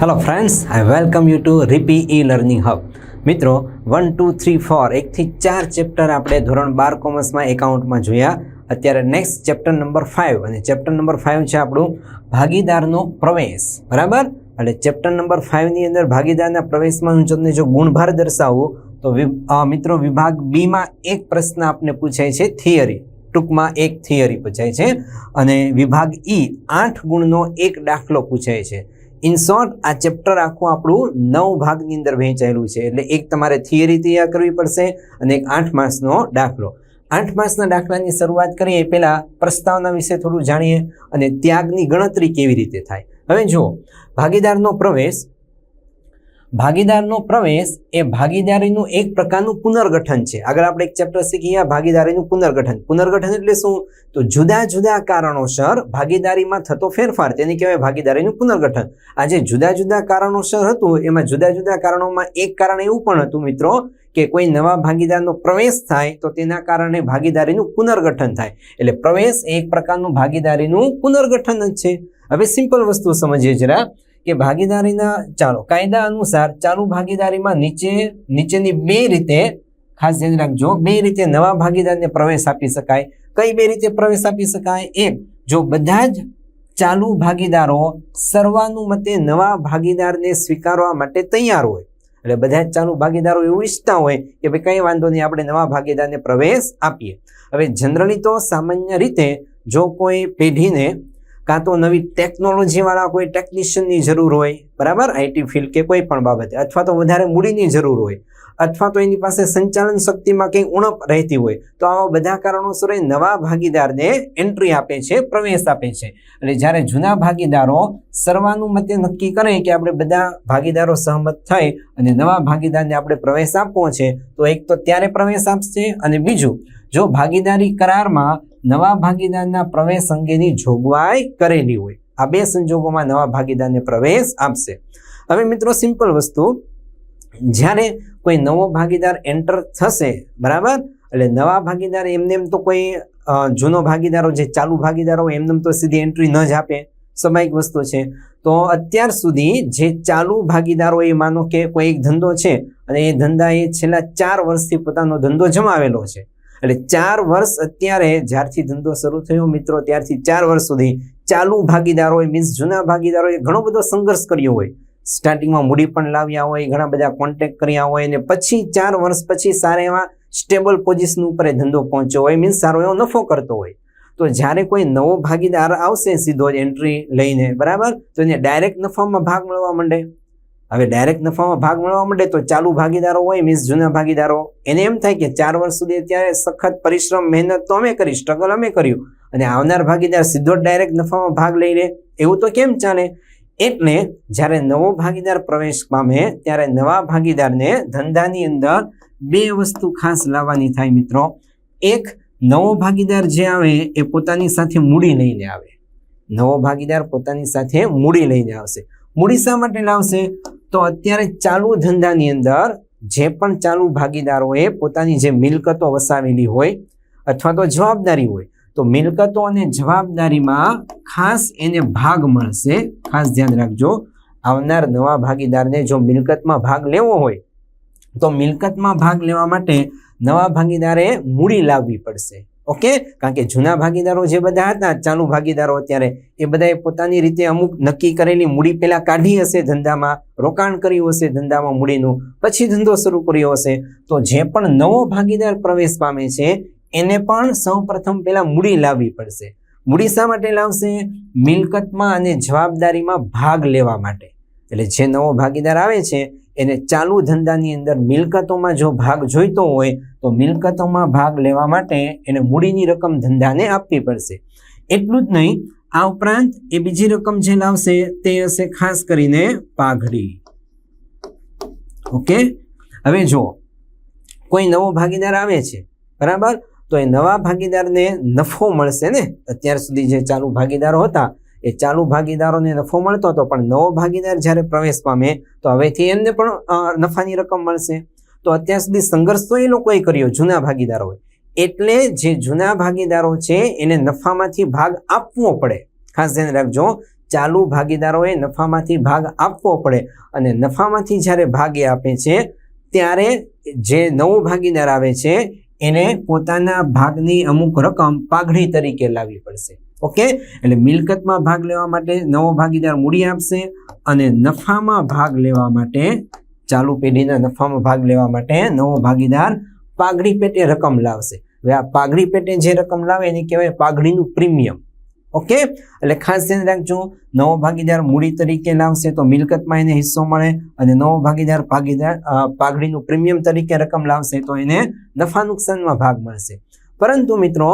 Hello friends, I welcome you to Ripi e learning hub. મિત્રો 1, 2, 3, 4 એકથી 4 chapter આપણે ધોરણ 12 કોમર્સમાં એકાઉન્ટમાં જોયા. અત્યારે નેક્સ્ટ ચેપ્ટર નંબર 5 અને ચેપ્ટર નંબર 5 છે આપણું ભાગીદારનો પ્રવેશ. બરાબર, એટલે ચેપ્ટર નંબર 5 ની અંદર ભાગીદારના પ્રવેશમાં હું તમને જો ગુણભાર દર્શાવું તો મિત્રો વિભાગ બી માં એક પ્રશ્ન આપને પૂછાય છે થિયરી, ટૂંકમાં એક થિયરી પૂછાય છે, અને વિભાગ ઈ 8 ગુણનો એક દાખલો પૂછાય છે. ઇન શોર્ટ આ ચેપ્ટર આખું આપણું 9 ભાગની અંદર વહેંચાયેલું છે. એટલે એક તમારે થિયરી તૈયાર કરવી પડશે અને એક 8 માર્ક્સનો દાખલો. 8 માર્ક્સના દાખલાની શરૂઆત કરીએ પહેલા પ્રસ્તાવના વિશે થોડું જાણીએ અને ત્યાગની ગણતરી કેવી રીતે થાય. હવે જુઓ, ભાગીદારનો પ્રવેશ એ ભાગીદારીનું એક પ્રકારનું પુનર્ગઠન છે. આગળ આપણે એક ચેપ્ટર શીખ્યા ભાગીદારીનું પુનર્ગઠન એટલે શું? તો જુદા જુદા કારણોસર ભાગીદારીમાં થતો ફેરફાર, તેને કહેવાય ભાગીદારીનું પુનર્ગઠન. આ જે જુદા જુદા કારણોસર હતું એમાં જુદા જુદા કારણોમાં એક કારણ એવું પણ હતું મિત્રો કે કોઈ નવા ભાગીદારનો પ્રવેશ થાય તો તેના કારણે ભાગીદારીનું પુનર્ગઠન થાય. એટલે પ્રવેશ એક પ્રકારનું ભાગીદારીનું પુનર્ગઠન જ છે. હવે સિમ્પલ વસ્તુ સમજીએ જરા કે ભાગીદારીના કાયદા અનુસાર ચાલુ ભાગીદારીમાં નીચેની બે રીતે, ખાસ ધ્યાન રાખજો, બે રીતે નવા ભાગીદારને પ્રવેશ આપી શકાય. કઈ બે રીતે પ્રવેશ આપી શકાય? એક, જો બધા જ ચાલુ ભાગીદારો સર્વાનુમતે નવા ભાગીદારને સ્વીકારવા માટે તૈયાર હોય. એટલે બધા જ ચાલુ ભાગીદારો એવું ઈચ્છતા હોય કે ભાઈ કઈ વાંધો નહીં, આપણે નવા ભાગીદારને પ્રવેશ આપીએ. હવે જનરલી તો સામાન્ય રીતે જો કોઈ પેઢીને કાં તો નવી ટેકનોલોજી વાળા કોઈ ટેકનિશિયનની જરૂર હોય, બરાબર, આઈટી ફિલ્ડ કે કોઈ પણ બાબતે, અથવા તો વધારે મૂડીની જરૂર હોય, અથવા તો એની પાસે સંચાલન શક્તિમાં કંઈ ઉણપ રહેતી હોય, તો આવા બધા કારણોસર નવા ભાગીદારને એન્ટ્રી આપે છે, પ્રવેશ આપે છે. એટલે જ્યારે જૂના ભાગીદારો સર્વાનુમતે નક્કી કરે કે આપણે બધા ભાગીદારો સહમત થાય અને નવા ભાગીદારને આપણે પ્રવેશ આપવો છે, તો એક તો ત્યારે પ્રવેશ આપશે, અને બીજું, જો ભાગીદારી કરારમાં નવા ભાગીદારના પ્રવેશ અંગેની જોગવાઈ કરેલી હોય, આ બે સંજોગોમાં નવા ભાગીદારને પ્રવેશ આપશે. હવે મિત્રો સિમ્પલ વસ્તુ, જ્યારે કોઈ નવો ભાગીદાર એન્ટર થશે, બરાબર, એટલે નવા ભાગીદાર એમને એમ તો કોઈ જૂનો ભાગીદારો જે ચાલુ ભાગીદારો એમને તો સીધી એન્ટ્રી ન જ આપે, સ્વાભાવિક વસ્તુ છે. તો અત્યાર સુધી જે ચાલુ ભાગીદારો, એ માનો કે કોઈ એક ધંધો છે અને એ ધંધા એ છેલ્લા 4 વર્ષથી પોતાનો ધંધો જમાવેલો છે. એટલે 4 વર્ષ અત્યારે જ્યારથી ધંધો શરૂ થયો મિત્રો ત્યારથી 4 વર્ષ સુધી ચાલુ ભાગીદારોએ મીન્સ જૂના ભાગીદારોએ ઘણો બધો સંઘર્ષ કર્યો હોય. સ્ટાર્ટિંગમાં મૂડી પણ લાવ્યા હોય, ઘણા બધા કોન્ટેક્ટ કર્યા હોય, અને પછી 4 વર્ષ પછી સારા એવા સ્ટેબલ પોઝિશન ઉપર ધંધો પહોંચ્યો હોય, મીન્સ સારો એવો નફો કરતો હોય. તો જ્યારે કોઈ નવો ભાગીદાર આવશે સીધો જ એન્ટ્રી લઈને, બરાબર, તો એને ડાયરેક્ટ નફામાં ભાગ મળવા માંડે. હવે ડાયરેક્ટ નફામાં ભાગ મળવા માંડે તો ચાલુ ભાગીદારો હોય મીન્સ જૂના ભાગીદારો, એને એમ થાય કે 4 વર્ષ સુધી અત્યારે સખત પરિશ્રમ મહેનત તો અમે કરી, સ્ટ્રગલ અમે કર્યું, અને આવનાર ભાગીદાર સીધો ડાયરેક્ટ નફામાં ભાગ લઈ લે, એવું તો કેમ ચાલે? એટલે જ્યારે નવો ભાગીદાર પ્રવેશ પામે ત્યારે નવા ભાગીદારને ધંધાની અંદર બે વસ્તુ ખાસ લાવવાની થાય મિત્રો. એક, નવો ભાગીદાર જે આવે એ પોતાની સાથે મૂડી લઈને આવે. નવો ભાગીદાર પોતાની સાથે મૂડી લઈને આવશે. મૂડી શા માટે લાવશે? તો અત્યારે ચાલુ ધંધાની અંદર જે પણ ચાલુ ભાગીદારોએ પોતાની જે મિલકતો વસાવેલી હોય અથવા તો જવાબદારી હોય, તો મિલકતો અને જવાબદારીમાં ખાસ એને ભાગ મળશે. ખાસ ધ્યાન રાખજો, આવનાર નવા ભાગીદારને જો મિલકતમાં ભાગ લેવો હોય તો મિલકતમાં ભાગ લેવા માટે નવા ભાગીદારે મૂડી લાવવી પડશે. ઓકે, કારણ કે જૂના ભાગીદારો જે બધા હતા ચાલુ ભાગીદારો અત્યારે, એ બધાએ પોતાની રીતે અમુક નક્કી કરેલી મૂડી પહેલા કાઢી હશે, ધંધામાં રોકાણ કર્યું હશે, ધંધામાં મૂડીનું, પછી ધંધો શરૂ કર્યો હશે. તો જે પણ નવો ભાગીદાર પ્રવેશ પામે છે એને પણ સૌ પ્રથમ પહેલા મૂડી લાવવી પડશે. મૂડી શા માટે લાવશે? મિલકતમાં અને જવાબદારીમાં ભાગ લેવા માટે. એટલે જે નવો ભાગીદાર આવે છે એને ચાલુ ધંધાની અંદર મિલકતોમાં જો ભાગ જોઈતો હોય તો મિલકતોમાં ભાગ લેવા માટે એને મૂડીની રકમ ધંધાને આપવી પડશે. એટલું જ નહીં, આ ઉપરાંત એ બીજી રકમ જે લાવશે તે હશે ખાસ કરીને પાઘડી. ઓકે, હવે જો કોઈ નવો ભાગીદાર આવે છે, બરાબર, તો એ નવા ભાગીદારને નફો મળશે ને. અત્યાર સુધી જે ચાલુ ભાગીદારો હતા એ ચાલુ ભાગીદારોને નફો મળતો હતો, પણ નવો ભાગીદાર જ્યારે પ્રવેશ પામે તો હવેથી એમને પણ નફાની રકમ મળશે. તો અત્યાર સુધી સંઘર્ષ તો એ લોકોએ કર્યો, જૂના ભાગીદારોએ, એટલે જે જૂના ભાગીદારો છે એને નફામાંથી ભાગ આપવો પડે. ખાસ ધ્યાન રાખજો, ચાલુ ભાગીદારોએ નફામાંથી ભાગ આપવો પડે અને નફામાંથી જ્યારે ભાગ આપે છે ત્યારે જે નવો ભાગીદાર આવે છે એને પોતાના ભાગની અમુક રકમ પાઘડી તરીકે લાવવી પડશે. ઓકે, એટલે મિલકતમાં ભાગ લેવા માટે નવો ભાગીદાર મૂડી આપશે અને નફામાં ભાગ લેવા માટે, ચાલુ પેઢીના નફામાં ભાગ લેવા માટે નવો ભાગીદાર પાઘડી પેટે રકમ લાવશે. હવે આ પાઘડી પેટે જે રકમ લાવે એને કહેવાય પાઘડીનું પ્રીમિયમ. ઓકે, એટલે ખાસ ધ્યાન રાખજો, નવો ભાગીદાર મૂડી તરીકે લાવશે તો મિલકતમાં એને હિસ્સો મળે અને નવો ભાગીદાર પાઘડીનું પ્રીમિયમ તરીકે રકમ લાવશે તો એને નફા નુકસાનમાં ભાગ મળશે. પરંતુ મિત્રો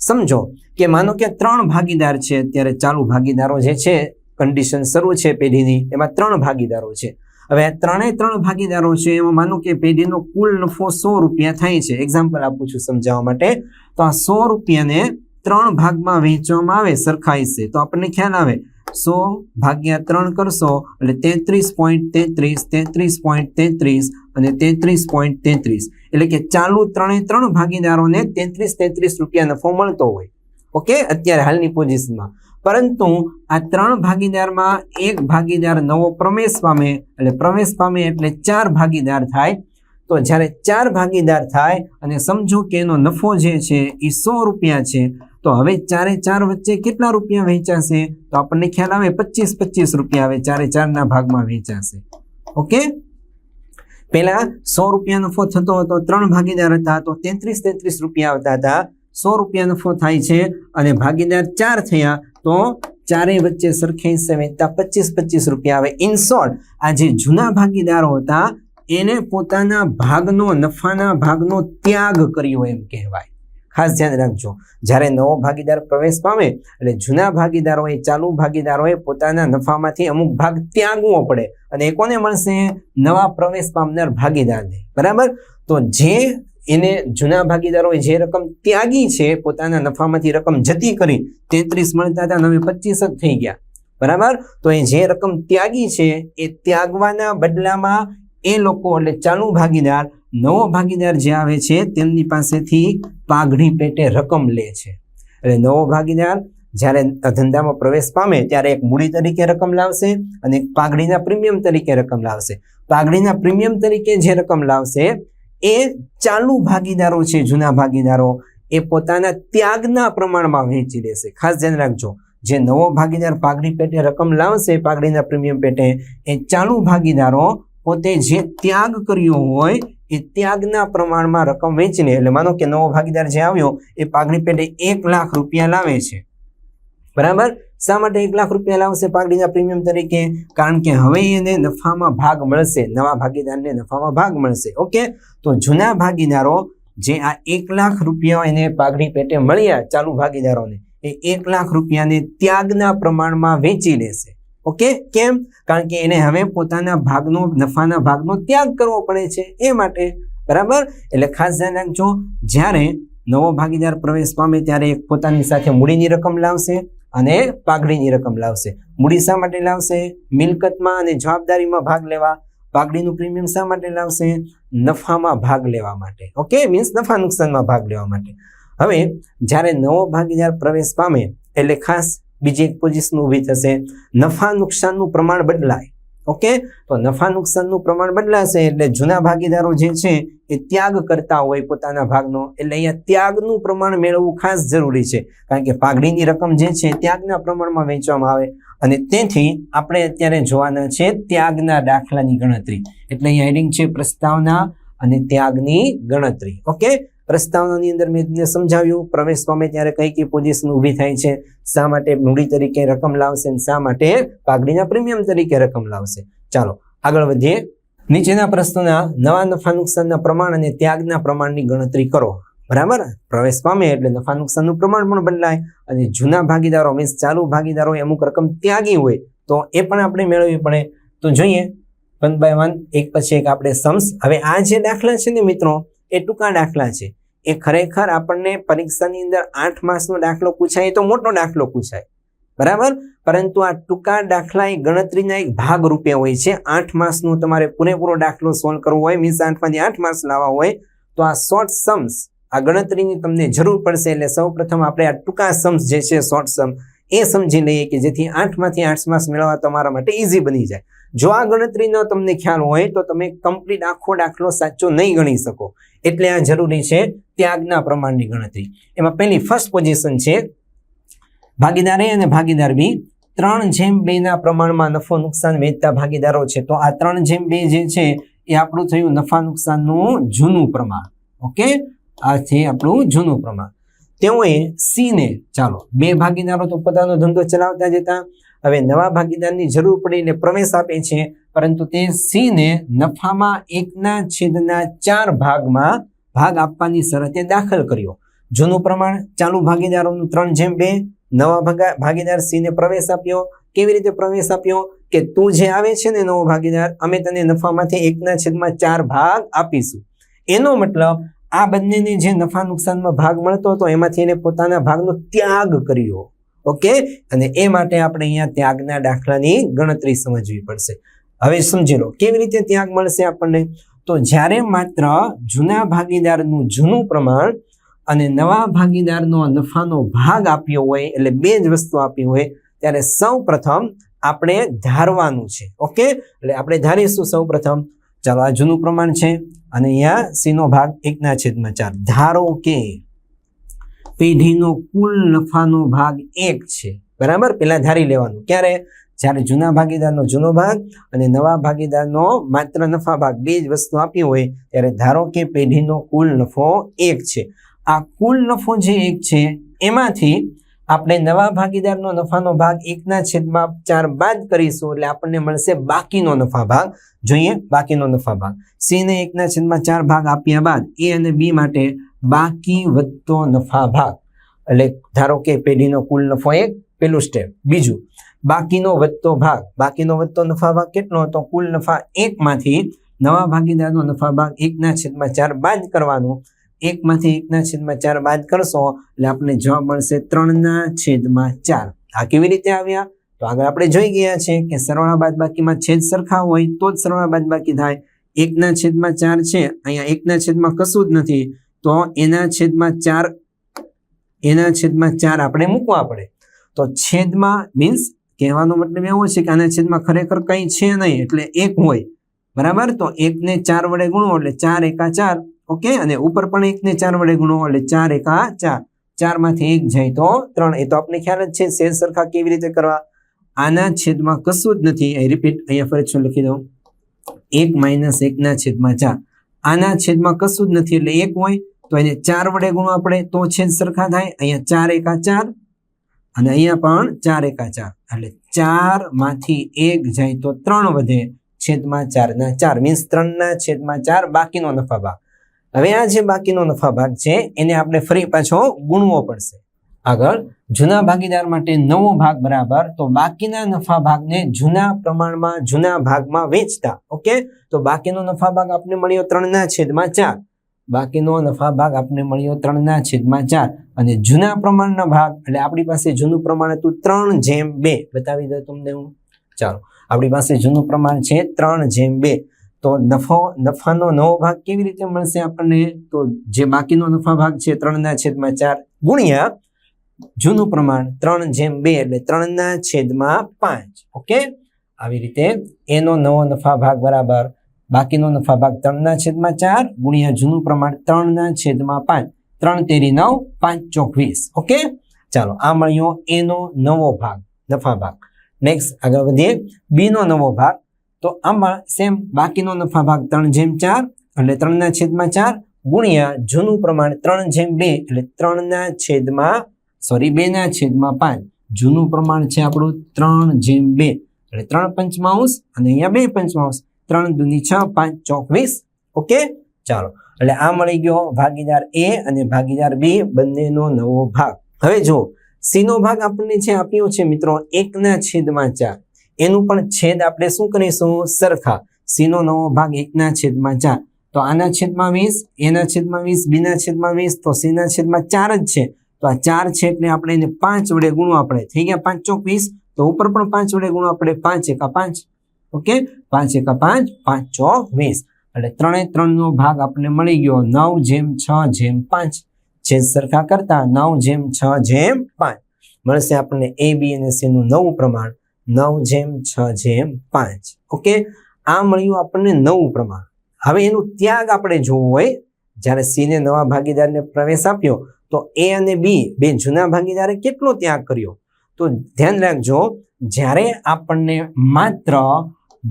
સમજો કે માનો કે 3 ભાગીદાર છે, અત્યારે ચાલુ ભાગીદારો જે છે, કન્ડિશન શરૂ છે પેઢીની, એમાં 3 ભાગીદારો છે. હવે આ 3 ભાગીદારો છે એમાં માનો કે પેઢીનો કુલ નફો 100 રૂપિયા થાય છે. એક્ઝામ્પલ આપું છું સમજાવવા માટે. તો આ 100 રૂપિયાને 3 ભાગમાં વહેંચવામાં આવે સરખાઈશે તો આપણને ખ્યાલ આવે 100 ભાગ્યા 3 કરશો એટલે 33.33 અને 33.33 એટલે કે ચાલુ 3 ભાગીદારોને 33 રૂપિયા નફો મળતો હોય. ઓકે, અત્યારે હાલની પોઝિશનમાં. પરંતુ આ 3 ભાગીદારમાં એક ભાગીદાર નવો પ્રવેશ પામે એટલે 4 ભાગીદાર થાય. તો જ્યારે 4 ભાગીદાર થાય અને સમજો કે એનો નફો જે છે એ 100 રૂપિયા છે, તો હવે 4 વચ્ચે કેટલા રૂપિયા વહેંચાશે? તો આપણને ખ્યાલ આવે 25 રૂપિયા હવે 4 ભાગમાં વહેંચાશે. ઓકે, પહેલા 100 રૂપિયા નફો થતો હતો, 3 ભાગીદાર હતા તો 33 રૂપિયા આવતા હતા. 100 રૂપિયા નફો થાય છે અને ભાગીદાર 4 થયા તો 4 વચ્ચે સરખે હિસ્સે વહેંચતા 25 રૂપિયા આવે. ઇન શોર્ટ, આ જે જૂના ભાગીદારો હતા એને પોતાના ભાગનો, નફાના ભાગનો ત્યાગ કર્યો એમ કહેવાય. ખાસ ધ્યાન રાખજો, જ્યારે નવો ભાગીદાર પ્રવેશ પામે એટલે જૂના ભાગીદારોએ, ચાલુ ભાગીદારોએ પોતાના નફામાંથી અમુક ભાગ ત્યાગવો પડે અને એ કોને મળશે? નવા પ્રવેશ પામનાર ભાગીદારને. બરાબર? તો જે એને જૂના ભાગીદારોએ જે રકમ ત્યાગી છે, પોતાના નફામાંથી રકમ જતી કરી, 33 મળતા હતા, હવે 25 જ થઈ ગયા. બરાબર? તો એ જે રકમ ત્યાગી છે એ ત્યાગવાના બદલામાં એ લોકો એટલે ચાલુ ભાગીદાર, નવો ભાગીદાર જે આવે છે તેમની પાસેથી પાઘડી પેટે રકમ લે છે. એટલે નવો ભાગીદાર જ્યારે ધંધામાં પ્રવેશ પામે ત્યારે એક મૂડી તરીકે રકમ લાવશે અને એક પાઘડીના પ્રીમિયમ તરીકે રકમ લાવશે. પાઘડીના પ્રીમિયમ તરીકે જે રકમ લાવશે એ ચાલુ ભાગીદારો છે, જૂના ભાગીદારો, એ પોતાના ત્યાગના પ્રમાણમાં વહેંચી દેશે. ખાસ ધ્યાન રાખજો, જે નવો ભાગીદાર પાઘડી પેટે રકમ લાવશે પાઘડીના પ્રીમિયમ પેટે, એ ચાલુ ભાગીદારો પોતે જે ત્યાગ કર્યો હોય એ ત્યાગના પ્રમાણમાં રકમ વેચીને, એટલે માનો કે નવો ભાગીદાર જે આવ્યો એ પાઘડી પેટે 1 લાખ રૂપિયા લાવે છે. બરાબર? શા માટે 1 લાખ રૂપિયા લાવશે પાઘડીના પ્રીમિયમ તરીકે? કારણ કે હવે એને નફામાં ભાગ મળશે, નવા ભાગીદારને નફામાં ભાગ મળશે. ઓકે, તો જૂના ભાગીદારો જે આ 1 લાખ રૂપિયા એને પાઘડી પેટે મળ્યા ચાલુ ભાગીદારોને, એ 1 લાખ રૂપિયાને ત્યાગના પ્રમાણમાં વેચી લેશે. ઓકે, કેમ? કારણ કે એને હવે પોતાના ભાગનો, નફાના ભાગનો ત્યાગ કરવો પડે છે એ માટે. બરાબર? એટલે ખાસ ધ્યાન રાખજો, જ્યારે નવો ભાગીદાર પ્રવેશ પામે ત્યારે એક પોતાની સાથે મૂડીની રકમ લાવશે અને પાઘડીની રકમ લાવશે. મૂડી શા માટે લાવશે? મિલકતમાં અને જવાબદારીમાં ભાગ લેવા. પાઘડીનું પ્રીમિયમ શા માટે લાવશે? નફામાં ભાગ લેવા માટે. ઓકે, મીન્સ નફા નુકસાનમાં ભાગ લેવા માટે. હવે જ્યારે નવો ભાગીદાર પ્રવેશ પામે એટલે ખાસ બીજી એક પોઝિશન ઊભી થશે, નફા નુકસાનનું પ્રમાણ બદલાય. ઓકે, તો નફા નુકસાનનું પ્રમાણ બદલાશે એટલે જૂના ભાગીદારો જે છે એ ત્યાગ કરતા હોય પોતાના ભાગનો, એટલે અહીંયા ત્યાગનું પ્રમાણ મેળવવું ખાસ જરૂરી છે. કારણ કે પાઘડીની રકમ જે છે ત્યાગના પ્રમાણમાં વહેંચવામાં આવે અને તેથી આપણે અત્યારે જોવાના છે ત્યાગના દાખલાની ગણતરી. એટલે અહીંયા હેડિંગ છે પ્રસ્તાવના અને ત્યાગની ગણતરી. ઓકે, પ્રસ્તાવનાની અંદર મેં તમને સમજાવ્યું પ્રવેશ પામે ત્યારે કઈ કઈ પોઝિશન ઊભી થાય છે, શા માટે મૂડી તરીકે રકમ લાવશે અને શા માટે પાઘડીના પ્રીમિયમ તરીકે રકમ લાવશે. ચાલો આગળ વધીએ. નીચેના પ્રશ્નોના નવા નફા નુકસાનના પ્રમાણ અને ત્યાગના પ્રમાણની ગણતરી કરો. બરાબર? પ્રવેશ પામે એટલે નફા નુકસાનનું પ્રમાણ પણ બદલાય અને જૂના ભાગીદારો મીન્સ ચાલુ ભાગીદારોએ અમુક રકમ ત્યાગી હોય તો એ પણ આપણે મેળવવી પડે. તો જોઈએ 1 by 1 એક પછી એક આપણે સમ્સ. હવે આ જે દાખલા છે ને મિત્રો એ ટૂંકા દાખલા છે. એ ખરેખર આપણને પરીક્ષાની અંદર 8 માર્ક્સનો દાખલો પૂછાય તો મોટો દાખલો પૂછાય. બરાબર? પરંતુ આ ટૂંકા દાખલા એ ગણતરીના એક ભાગ રૂપે હોય છે. 8 માર્ક્સનો તમારે પૂરેપૂરો દાખલો સોલ્વ કરવો હોય, મીન્સ 8 માંથી 8 માર્ક્સ લાવવા હોય તો આ શોર્ટ સમ્સ, આ ગણતરીની તમને જરૂર પડશે. એટલે સૌપ્રથમ આપણે આ ટૂંકા સમ્સ જે છે શોર્ટ સમ એ સમજી લઈએ કે જેથી 8 માંથી 8 માર્ક્સ મેળવવા તમારા માટે ઈઝી બની જાય. જો આ ગણતરીનો તમને ખ્યાલ હોય તો તમે કમ્પ્લીટ આખો દાખલો સાચો નહીં ગણી શકો. એટલે આ જરૂરી છે ત્યાગના પ્રમાણની ગણતરી. એમાં પહેલી ફર્સ્ટ પોઝિશન છે ભાગીદાર એ અને ભાગીદાર બી 3/2 ના પ્રમાણમાં નફો નુકસાન વહેંચતા ભાગીદારો છે. તો આ 3/2 જે છે એ આપણું થયું નફા નુકસાનનું જૂનું પ્રમાણ. ઓકે, આ છે આપણું જૂનું પ્રમાણ. તેઓએ સી ને, ચાલો 2 ભાગીદારો તો પોતાનો ધંધો ચલાવતા જ હતા. હવે નવા ભાગીદારની જરૂર પડીને પ્રવેશ આપે છે, પરંતુ તે સી ને નફામાં 1/4 ભાગમાં ભાગ આપવાની શરતે દાખલ કર્યો. જૂનું પ્રમાણ ચાલુ ભાગીદારોનું 3/2, નવા ભાગીદાર સી ને પ્રવેશ આપ્યો. કેવી રીતે પ્રવેશ આપ્યો કે તું જે આવે છે ને નવો ભાગીદાર, અમે તને નફામાંથી 1/4 ભાગ આપીશું. એનો મતલબ આ બંનેને જે નફા નુકસાનમાં ભાગ મળતો હતો એમાંથી એને પોતાના ભાગનો ત્યાગ કર્યો. ઓકે, અને એ માટે આપણે અહીંયા ત્યાગના દાખલાની ગણતરી સમજવી પડશે. હવે સમજી લો કેવી રીતે ત્યાગ મળશે આપણને. તો જ્યારે માત્ર જૂના ભાગીદારનું જૂનું પ્રમાણ અને નવા ભાગીદારનો નફાનો ભાગ આપ્યો હોય, એટલે 2 જ વસ્તુ આપી હોય, ત્યારે સૌ પ્રથમ આપણે ધારવાનું છે. ઓકે, એટલે આપણે ધારીશું સૌ પ્રથમ, ચાલો આ જૂનું પ્રમાણ છે અને અહીંયા સી નો ભાગ 1/4. ધારો કે પેઢીનો કુલ નફાનો ભાગ 1 છે. બરાબર, પેલા ધારી લેવાનું. ક્યારે? જ્યારે જૂના ભાગીદારનો જૂનો ભાગ અને નવા ભાગીદારનો માત્ર નફા ભાગ 2 જ વસ્તુ આપી હોય, ત્યારે ધારો કે પેઢીનો કુલ નફો 1 છે. આ કુલ નફો જે 1 છે એમાંથી આપણે નવા ભાગીદારનો નફાનો ભાગ 1/4 બાદ કરીશું, એટલે આપણને મળશે બાકીનો નફા ભાગ. જોઈએ બાકીનો નફા ભાગ. સી ને 1/4 ભાગ આપ્યા બાદ એ અને બી માટે બાકી વધતો નફા ભાગ. એટલે ધારો કે પેઢીનો કુલ નફો 1, પેલું સ્ટેપ. બીજું, બાકીનો વધતો ભાગ. બાકીનો વધતો નફા ભાગ કેટલો હતો? કુલ નફા 1 માંથી નવા ભાગીદારનો નફા ભાગ 1/4 બાદ કરવાનું. 1 માંથી 1/4 બાદ કરશો એટલે આપણને જવાબ મળશે 3/4. આ કેવી રીતે આવ્યા? તો આગળ આપણે જોઈ ગયા છે કે સરવાળા બાદબાકીમાં છેદ સરખા હોય તો જ સરવાળા બાદબાકી થાય. 1/4 છે, અહીંયા 1/4 કશું જ નથી, તો એના છેદમાં 4 આપણે મૂકવા પડે. તો છેદમાં મીન્સ કહેવાનો મતલબ એવો છે કે આના છેદમાં ખરેખર કંઈ છે નહીં, એટલે 1 હોય. બરાબર, તો 1 ને 4 વડે ગુણો એટલે 4 એકા 4. ઓકે, અને ઉપર પણ 1 ને 4 વડે ગુણો એટલે 4 એકા 4. 4 માંથી 1 જાય તો 3. એ તો આપણે ખ્યાલ જ છે છેદ સરખા કેવી રીતે કરવા. આના છેદમાં કશું જ નથી. રિપીટ અહીંયા ફરી લખી દઉં, 1 - 1/4. આના છેદમાં કશું જ નથી એટલે 1 હોય, તો એને 4 વડે ગુણો આપણે તો છેદ સરખા થાય. અહીંયા 4 એકા 4 અને અહીંયા પણ 4 એકા 4, એટલે 4 માંથી 1 જાય તો 3 વધે. છેદમાં 4/4 મીન્સ 3/4 બાકીનો નફા ભાગ. હવે આ જે બાકીનો નફા ભાગ છે એને આપણે ફરી પાછો ગુણવો પડશે. આગળ જૂના ભાગીદાર માટે નવો ભાગ બરાબર, તો બાકીના નફા ભાગને જૂના પ્રમાણમાં જૂના ભાગમાં વેચતા. ઓકે, તો બાકીનો નફા ભાગ આપણે મળ્યો 3/4. બાકીનો નફા ભાગ આપણે મળ્યો 3/4 અને જૂના પ્રમાણના ભાગ એટલે આપણી પાસે જૂનું પ્રમાણ હતું 3/2. બતાવી દઉં તમને હું. ચાલો, આપણી પાસે જૂનું પ્રમાણ છે 3/2. તો નફાનો નવો ભાગ કેવી રીતે મળશે આપણને? તો જે બાકીનો નફા ભાગ છે 3/4 ગુણ્યા જૂનું પ્રમાણ 3/2 એટલે 3/5. ઓકે, આવી રીતે એનો નવો નફા ભાગ બરાબર બાકીનો નફા ભાગ 3/4 ગુણ્યા જૂનું પ્રમાણ 3/5. 3 તેરી 9, 5 ચોક 20. ઓકે, ચાલો આ મળ્યો એનો નવો ભાગ, નફા ભાગ. નેક્સ્ટ આગળ વધીએ. બી નો નવો ભાગ. તો આમાં સેમ બાકીનો નફા ભાગ 3/4 એટલે 3/4 ગુણ્યા જૂનું પ્રમાણ 3/2 એટલે 2/5. જૂનું પ્રમાણ છે આપણું 3/2 એટલે 3/5 અને અહીંયા 2/5. 3 દૂની 6, 5 ચોક 20. ઓકે, ચાલો એટલે આ મળી ગયો ભાગીદાર એ અને ભાગીદાર બી બંનેનો નવો ભાગ. હવે જો સી નો ભાગ આપણને જે આપ્યો છે મિત્રો 1/4, એનું પણ છેદ આપણે શું કરીશું? સરખા. સી નો નવો ભાગ 1/4. તો આના છેદમાં 20, એના છેદમાં 20, બીના છેદમાં 20, તો સી ના છેદમાં 4 જ છે. તો આ 4 છે એટલે આપણે એને 5 વડે ગુણો આપણે. થઈ ગયા 5 ચોક 20. તો ઉપર પણ 5 વડે ગુણો આપણે. 5 એકા 5. ઓકે, 5 એકા 5, 5 ચોક 20. એટલે 3/3 નો ભાગ આપણે મળી ગયો 9/6/5. છેદ સરખા કરતા 9/6/5 મળશે આપણને A, B અને C નું નવું પ્રમાણ 9:6:5. ઓકે, આ મળ્યું આપણને નવું પ્રમાણ. હવે એનું ત્યાગ આપણે જોવું હોય, જ્યારે C ને નવા ભાગીદારને પ્રવેશ આપ્યો તો A અને B બે જૂના ભાગીદારે કેટલો ત્યાગ કર્યો? તો ધ્યાન રાખજો, જ્યારે આપણને માત્ર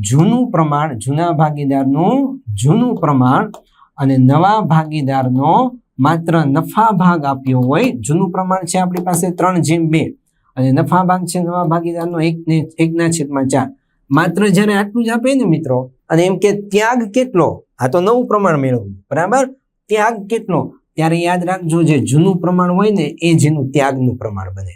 જૂનું પ્રમાણ, જૂના ભાગીદારનું જૂનું પ્રમાણ અને નવા ભાગીદારનો માત્ર નફા ભાગ આપ્યો હોય, જૂનું પ્રમાણ છે આપણી પાસે 3:2 અને નફા ભાગ છે નવા ભાગીદારનો 1/4. માત્ર જ્યારે આટલું જ આપે ને મિત્રો, અને એમ કે ત્યાગ કેટલો, આ તો નવું પ્રમાણ મેળવ્યું, બરાબર, ત્યાગ કેટલો, ત્યારે યાદ રાખજો જે જૂનું પ્રમાણ હોય ને એ જેનું ત્યાગનું પ્રમાણ બને.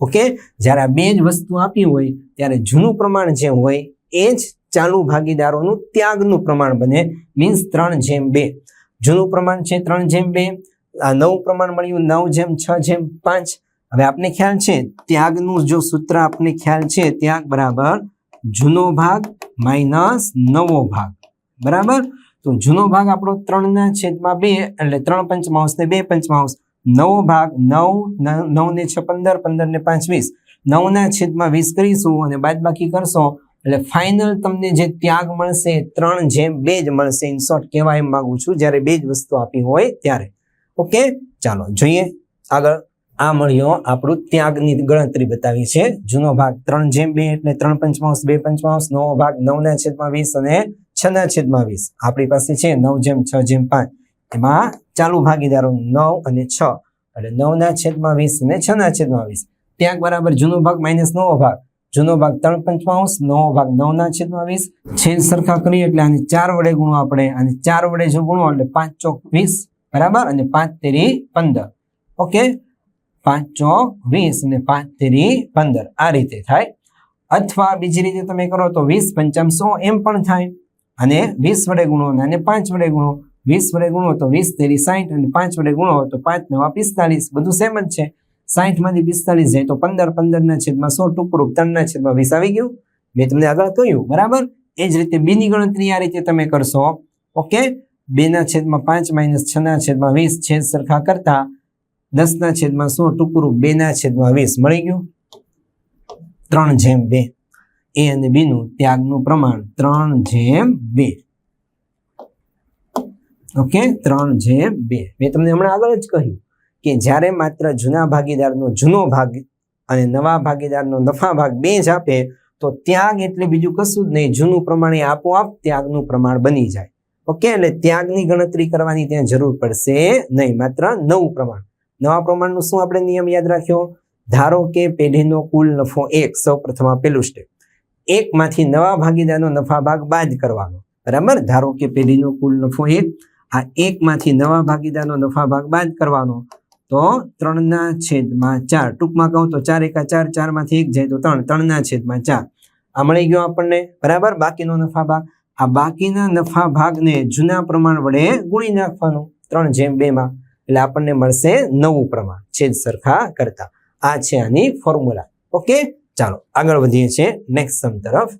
ઓકે, જ્યારે આ બે જ વસ્તુ આપી હોય ત્યારે જૂનું પ્રમાણ જે હોય એ જ ચાલુ ભાગીદારોનું ત્યાગનું પ્રમાણ બને, મીન્સ 3:2. જૂનું પ્રમાણ છે 3:2, આ નવું પ્રમાણ મળ્યું 9:6:5. હવે આપને ખ્યાલ છે ત્યાગનું જો સૂત્ર આપને ખ્યાલ છે, ત્યાગ બરાબર જૂનો ભાગ માઇનસ નવો ભાગ, બરાબર. તો જૂનો ભાગ આપણો 3/2 એટલે 3/5 ને 2/5. નવો ભાગ 9 ને 6 15, 15 ને 5 20, 9/20 કરીશું અને બાદબાકી કરશો એટલે ફાઇનલ તમને જે ત્યાગ મળશે 3:2 જ મળશે. ઇન શોર્ટ કહેવા એમ માંગુ છું, જ્યારે બે જ વસ્તુ આપી હોય ત્યારે. ઓકે, ચાલો જોઈએ આગળ. આ મળ્યો આપણું ત્યાગની ગણતરી બતાવી છે. જૂનો ભાગ 3:2 એટલે 3/5 2/5, નવો ભાગ 9/20 અને 6/20. આપણી પાસે છે 9:6:5. એમાં ચાલુ ભાગીદારો 9 અને 6 એટલે 9/20 અને 6/20. ત્યાગ બરાબર જૂનો ભાગ માઇનસ નવો ભાગ. જૂનો ભાગ 3/5, નવો ભાગ 9/20. છેદ સરખા કરીએ એટલે આને 4 વડે ગુણો આપણે, અને 4 વડે જો ગુણો એટલે 5 ચોક 20, બરાબર, અને 5 તેરી 15. ઓકે, 5 ચોક 20 અને 5 તેરી 15 આ રીતે થાય. અથવા બીજી રીતે તમે કરો તો 20 પંચામ 100 એમ પણ થાય, અને 20 વડે ગુણો અને 5 વડે ગુણો. 20 વડે ગુણો તો 20 તેરી 60 અને 5 વડે ગુણો તો 5 નવા 45. બધું સેમ જ છે. 60 માંથી 45 જાય તો 15, 15/100 ટુકડું 3/20 આવી ગયું. મેં તમને આગળ કહ્યું, બરાબર. એ જ રીતે બીની ગણતરી આ રીતે તમે કરશો. ઓકે, 2/5 માઇનસ 6/20 છેદ સરખા કરતા 10/100 ટુકડું 2/20 મળી ગયું. 3:2. A અને B નું ત્યાગનું પ્રમાણ 3:2. ઓકે, 3:2. મેં તમને હમણાં આગળ જ કહ્યું કે જ્યારે માત્ર જૂના ભાગીદારનો જૂનો ભાગ અને નવા ભાગીદારનો નફા ભાગ બે જ આપે તો ત્યાગ એટલે બીજું કશું જ નહીં, જૂનું પ્રમાણ એ આપોઆપ ત્યાગનું પ્રમાણ બની જાય. ઓકે, એટલે ત્યાગની ગણતરી કરવાની ત્યાં જરૂર પડશે નહીં, માત્ર નવું પ્રમાણ. નવા પ્રમાણનું શું આપણે નિયમ યાદ રાખ્યો? ધારો કે પેઢીનો કુલ નફો 1, સૌ પ્રથમ પેલું સ્ટેપ. 1 માંથી નવા ભાગીદારનો નફા ભાગ બાદ કરવાનો, બરાબર. ધારો કે પેઢીનો કુલ નફો 1, આ 1 માંથી નવા ભાગીદારનો નફા ભાગ બાદ કરવાનો તો 3/4. ટૂંકમાં કહું તો 4 × 4, 4 માંથી 1 જાય તો 3, 3/4. આ મળી ગયો આપણને, બરાબર. બાકીનો નફા ભાગ, આ બાકીના નફા ભાગને જૂના પ્રમાણ વડે ગુણી નાખવાનું 3:2 એટલે આપણને મળશે નવું પ્રમાણ છેદ સરખા કરતા. આ છે આની ફોર્મ્યુલા. ઓકે, ચાલો આગળ વધીએ છીએ નેક્સ્ટ સમ તરફ.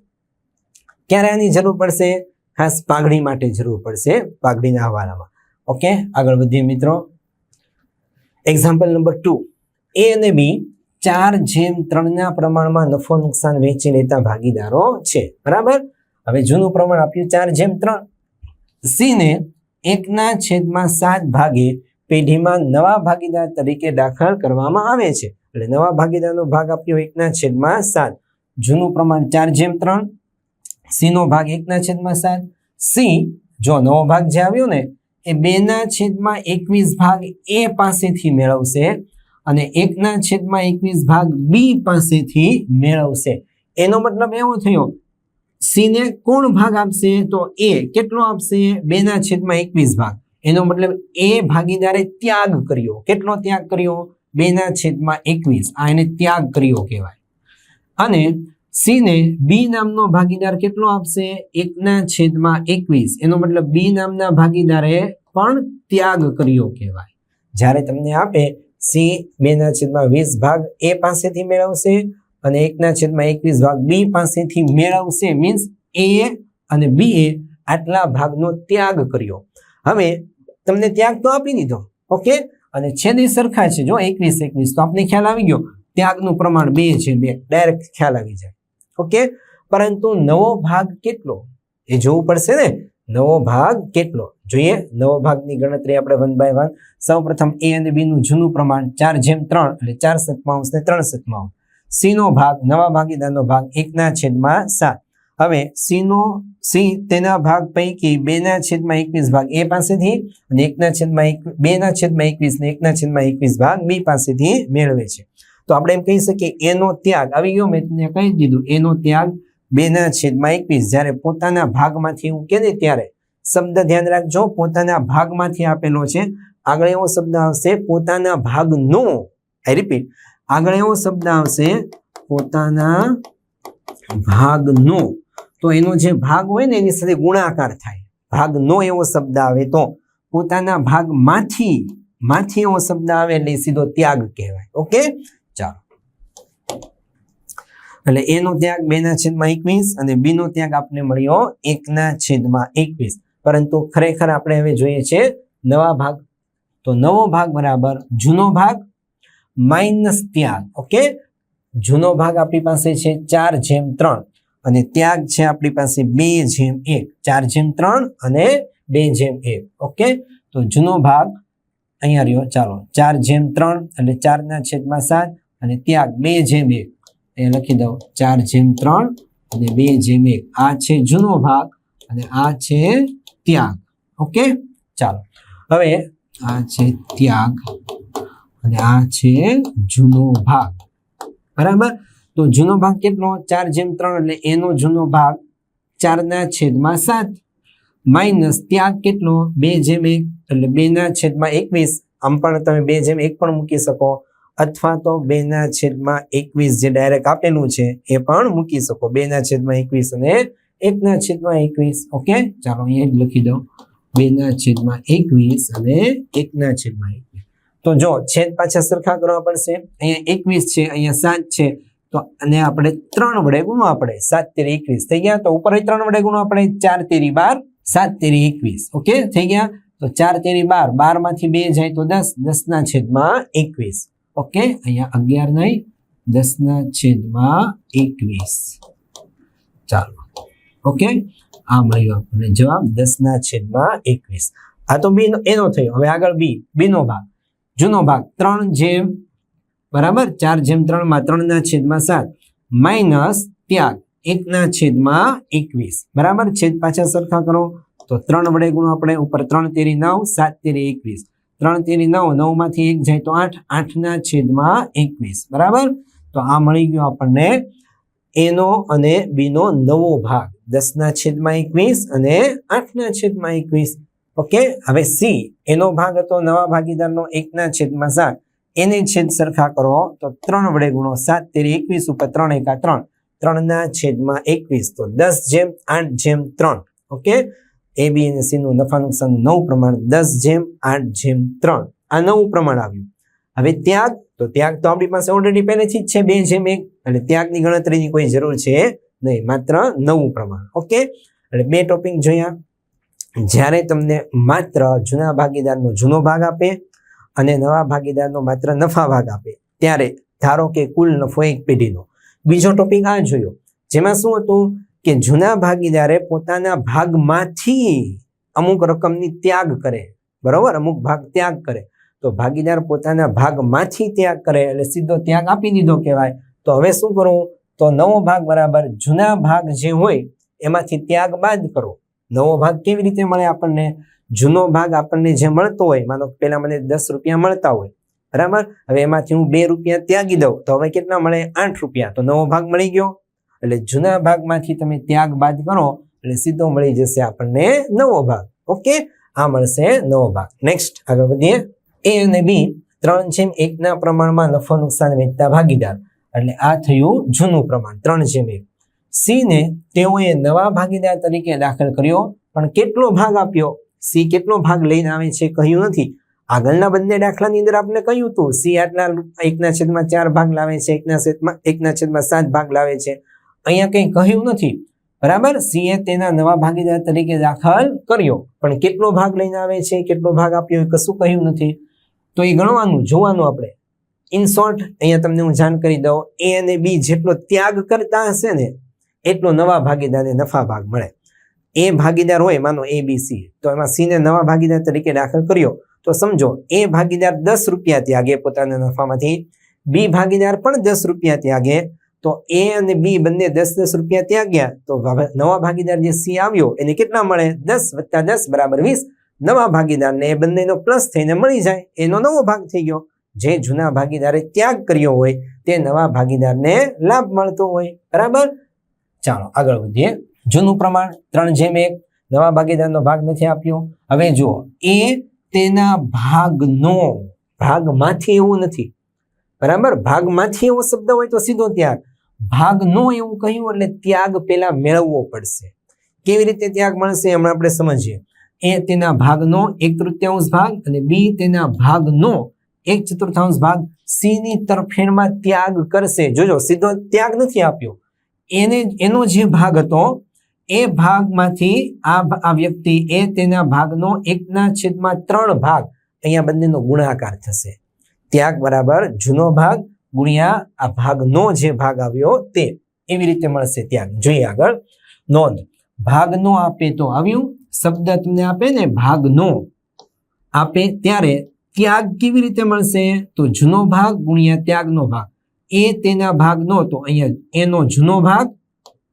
ક્યારે આની જરૂર પડશે? ખાસ પાઘડી માટે જરૂર પડશે, પાઘડીના હવાલામાં. ઓકે, આગળ વધીએ મિત્રો. Example number 2. A અને B 4:3 પ્રમાણમાં નફો નુકસાન વહેંચી લેતા ભાગીદારો છે, બરાબર. હવે જૂનું પ્રમાણ આપ્યું 4:3. C ને 1/7 ભાગે પેઢીમાં નવા ભાગીદાર તરીકે દાખલ કરવામાં આવે છે. એટલે નવા ભાગીદારનો ભાગ આપ્યો 1/7. જૂનું પ્રમાણ 4:3, C નો ભાગ 1/7. C જો નવો ભાગ જે આવ્યો ને એ 2/21 ભાગ A પાસેથી મેળવશે અને 1/21 ભાગ B પાસેથી મેળવશે. એનો મતલબ એવો થયો, C ને કોણ ભાગ આપશે? તો A કેટલો આપશે? 2/21 ભાગ. એનો મતલબ A ભાગીદારે ત્યાગ કર્યો. કેટલો ત્યાગ કર્યો? 2/21. આ એને ત્યાગ કર્યો કહેવાય. અને C ને B નામનો ભાગીદાર કેટલો આપશે? 1/21. એનો મતલબ B નામના ભાગીદારે પણ ત્યાગ કર્યો કહેવાય. જ્યારે તમને આપે C 2/20 ભાગ A પાસેથી મેળવશે અને 1/21 ભાગ B પાસેથી મેળવશે, મીન્સ A અને B એ આટલા ભાગનો ત્યાગ કર્યો. હવે તમને ત્યાગ તો આપી દીધો, ઓકે, અને છેદ સરખા છે જો 21 તો આપને ખ્યાલ આવી ગયો ત્યાગનું પ્રમાણ 2/2 ડાયરેક્ટ ખ્યાલ આવી જાય. ઓકે, પરંતુ નવો ભાગ કેટલો એ જોવું પડશે ને. નવો ભાગ કેટલો જોઈએ. નવો ભાગની ગણતરી આપણે 1 by 1. સૌપ્રથમ a અને b નું જૂનું પ્રમાણ 4/3 એટલે 4/7 ને 3/7. c નો ભાગ નવા ભાગીદારનો ભાગ 1/7. હવે c તેના ભાગ પૈકી 2/21 ભાગ a પાસેથી અને 2/21 ને 1/21 ભાગ b પાસેથી મેળવે છે. તો આપણે એમ કહી શકીએ એનો ત્યાગ આવી ગયો. મેં તમને કહી દીધું એનો ત્યાગ 2/21 જ્યારે પોતાના ભાગમાંથી એવું કે ને ત્યારે શબ્દ ધ્યાન રાખજો, પોતાના ભાગમાંથી આપેલો છે. આગળ એવો શબ્દ આવશે પોતાના ભાગનો. આઈ રિપીટ, આગળ એવો શબ્દ આવશે પોતાના ભાગનો. તો એનો જે ભાગ હોય ને એની સાથે ગુણાકાર થાય. ભાગનો એવો શબ્દ આવે તો પોતાના ભાગમાંથી એવો શબ્દ આવે એટલે સીધો ત્યાગ કહેવાય. ઓકે, ચાલો. એટલે a નો ત્યાગ 2/21 અને b નો ત્યાગ આપણે મળ્યો 1/21. પરંતુ ખરેખર આપણે હવે જોઈએ છે નવા ભાગ. તો નવો ભાગ બરાબર જૂનો ભાગ માઇનસ ત્યાગ. ઓકે, જૂનો ભાગ આપણી પાસે છે 4/3 અને ત્યાગ છે આપણી પાસે 2/1. 4/3 અને 2/1. ઓકે, તો જૂનો ભાગ અહીંયા રહ્યો. ચાલો, 4/3 એટલે 4/7 અને ત્યાગ 2/1. એ લખી દઉં 4/3 અને 2/1. આ છે જૂનો ભાગ અને આ છે ત્યાગ. ઓકે, ચાલો. હવે આ છે ત્યાગ અને આ છે જૂનો ભાગ. બરાબર. તો જૂનો ભાગ કેટલો? 4/3 એટલે એનો જૂનો ભાગ 4/7 માઇનસ ત્યાગ કેટલો? 2/1 એટલે 2/21. આમ પણ તમે 2/1 પણ મૂકી શકો અથવા તો 2/21 જે ડાયરેક્ટ આપેલું છે એ પણ મૂકી શકો. 2/21 અને 1/21. ઓકે, ચાલો અહીંયા જ લખી દઉં 2/21 અને 1/21. તો જો છેદ પાછા સરખા કરવા પડશે. અહીંયા 21 છે, અહીંયા 7 છે, તો અને આપણે 3 વડે ગુણો. આપણે 7×3 = 21 થઈ ગયા. તો ઉપર 3 વડે ગુણો આપણે 4×3 = 12 7×3 = 21. ઓકે, થઈ ગયા. તો 4×3 = 12 12 માંથી 2 જાય તો 10 10/21. ઓકે, અહીંયા 11 નહીં 10/21. ચાલો. ઓકે, આ મળ્યો આપણને જવાબ 10/21. આ તો બી એનો થયો. હવે આગળ બી નો ભાગ જૂનો ભાગ 3 બરાબર 4/3 માં 3/7 માઇનસ ત્યાગ 1/21. બરાબર. છેદ પાછા સરખા કરો તો 3 વડે ગુણો. આપણે ઉપર 3×3 = 9 7×3 = 21 3×3 = 9 9 માંથી 1 જાય તો 8 8/21. બરાબર. તો આ મળી ગયો આપણને એનો અને બી નો નવો ભાગ 10/21 અને 8/21. ઓકે, હવે સી એનો ભાગ હતો નવા ભાગીદારનો 1/7. એને છેદ સરખા કરો તો 3 વડે ગુણો. 7×3 = 21 ઉપર 3 × 3 3/21. તો 10/8/3. ઓકે, એ બી અને સી નું નફા નુકસાનનું નવું પ્રમાણ 10/8/3. આ નવું પ્રમાણ આવ્યું. હવે ત્યાગ તો આપણી પાસે ઓલરેડી પહેલેથી જ છે 2/1 એટલે ત્યાગની ગણતરીની કોઈ જરૂર છે નહીં, માત્ર નવું પ્રમાણ. ઓકે, એટલે 2 ટોપિક જોયા. જ્યારે તમને માત્ર જૂના ભાગીદારનો જૂનો ભાગ આપે અને નવા ભાગીદારનો માત્ર નફા ભાગ આપે ત્યારે ધારો કે કુલ નફો એક પેઢીનો. બીજો ટોપિક આ જોયો જેમાં શું હતું કે જૂના ભાગીદારે પોતાના ભાગમાંથી અમુક રકમની ત્યાગ કરે. બરોબર, અમુક ભાગ ત્યાગ કરે. તો ભાગીદાર પોતાના ભાગમાંથી ત્યાગ કરે એટલે સીધો ત્યાગ આપી દીધો કહેવાય. તો હવે શું કરવું? તો નવો ભાગ બરાબર જૂના ભાગ જે હોય એમાંથી ત્યાગ બાદ કરો. નવો ભાગ કેવી રીતે મળે આપણને? જૂનો ભાગ આપણને જે મળતો હોય, માનો પેલા મને 10 રૂપિયા મળતા હોય, બરાબર. હવે એમાંથી હું 2 રૂપિયા ત્યાગી દઉં તો હવે કેટલા મળે? 8 રૂપિયા. તો નવો ભાગ મળી ગયો. એટલે જૂના ભાગમાંથી તમે ત્યાગ બાદ કરો એટલે સીધો મળી જશે આપણને નવો ભાગ. ઓકે, આ મળશે નવો ભાગ. નેક્સ્ટ આગળ વધીએ. એ અને બી 3/1 ના પ્રમાણમાં નફો નુકસાન વેચતા ભાગીદાર. એટલે આ થયું જૂનું પ્રમાણ 3/1. સી ને તેઓએ નવા ભાગીદાર તરીકે દાખલ કર્યો પણ કેટલો ભાગ આપ્યો? સી કેટલો ભાગ લઈને આવે છે કહ્યું નથી. આગળના બંને દાખલાની અંદર આપણે કહ્યું હતું સી આટલા 1/4 ભાગ લાવે છે, 1/7 ભાગ લાવે છે. અહીંયા કંઈ કહ્યું નથી. બરાબર. સી એ તેના નવા ભાગીદાર તરીકે દાખલ કર્યો પણ કેટલો ભાગ લઈને આવે છે, કેટલો ભાગ આપ્યો એ કશું કહ્યું નથી. તો એ ગણવાનું, જોવાનું આપણે. ઇન શોર્ટ અહીંયા તમને હું જાણ કરી દઉં, એ અને બી જેટલો ત્યાગ કરતા હશે ને એટલો નવા ભાગીદારને નફા ભાગ મળે. એ ભાગીદાર હોય માનો એ બી સી, તો એમાં સી ને નવા ભાગીદાર તરીકે દાખલ કર્યો તો સમજો એ ભાગીદાર 10 રૂપિયા ત્યાગે પોતાના નફામાંથી, બી ભાગીદાર પણ 10 રૂપિયા ત્યાગે, તો એ અને બી બંને 10-10 રૂપિયા ત્યાગ્યા, તો નવા ભાગીદાર જે સી આવ્યો એને કેટલા મળે? 10 + 10 = 20. નવા ભાગીદારને એ બંનેનો પ્લસ થઈને મળી જાય, એનો નવો ભાગ થઈ ગયો. જે જૂના ભાગીદારે ત્યાગ કર્યો હોય તે નવા ભાગીદારને લાભ મળતો હોય. બરાબર? ચાલો આગળ વધીએ. જૂનું પ્રમાણ 3:1, નવા ભાગીદારનો ભાગ નથી આપ્યો. હવે જુઓ, એ તેના ભાગનો, ભાગમાંથી એવું નથી. બરાબર? ભાગમાંથી એવો શબ્દ હોય તો સીધો ત્યાગ. ભાગનો એવું કહ્યું એટલે ત્યાગ પેલા મેળવવો પડશે. કેવી રીતે ત્યાગ મળશે હમણાં આપણે સમજીએ. એ તેના ભાગનો 1/3 ભાગ અને બી તેના ભાગનો 1/4 ભાગ સી ની તરફેણમાં ત્યાગ કરશે. જોજો, સીધો ત્યાગ નથી આપ્યો. એનો જે ભાગ હતો એ ભાગમાંથી આ વ્યક્તિ એ તેના ભાગનો 1/3 ભાગ, અહીંયા બંનેનો ગુણાકાર થશે. ત્યાગ બરાબર જૂનો ભાગ ગુણ્યા આ ભાગનો જે ભાગ આવ્યો તે, એવી રીતે મળશે ત્યાગ. જોઈએ આગળ. નોંધ, ભાગનો આપે તો આવ્યું, શબ્દ તમને આપે ને ભાગનો આપે ત્યારે ત્યાગ કેવી રીતે મળશે? તો જૂનો ભાગ ગુણ્યા ત્યાગનો ભાગ. એ તેના ભાગનો, તો અહીંયા એનો જૂનો ભાગ,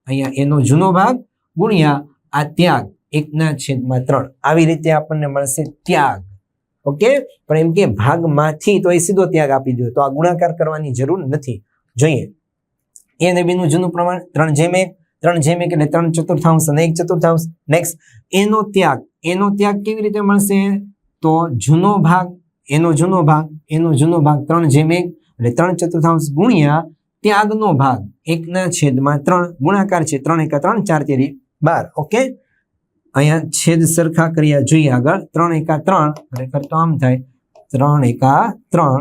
અહીંયા એનો જૂનો ભાગ ગુણ્યા આ ત્યાગ 1/3. આવી રીતે આપણને મળશે ત્યાગ. ઓકે? પણ એમ કે ભાગમાંથી, તો એ સીધો ત્યાગ આપી દો, તો આ ગુણાકાર કરવાની જરૂર નથી. જોઈએ, એ અને બી નું જૂનું પ્રમાણ 3:1, 3:1 એટલે 3/4 અને 1/4. નેક્સ્ટ, એનો ત્યાગ કેવી રીતે મળશે? તો જૂનો ભાગ, એનો જૂનો ભાગ 3:1 એટલે 3/4 ગુણ્યા ત્યાગનો ભાગ 1/3. ગુણાકાર છે 3 × 3 = 4 × 12. ઓકે? અહીંયા છેદ સરખા કર્યા. જોઈએ આગળ. 3 × 3 ખરેખર તો આમ થાય 3 × 3.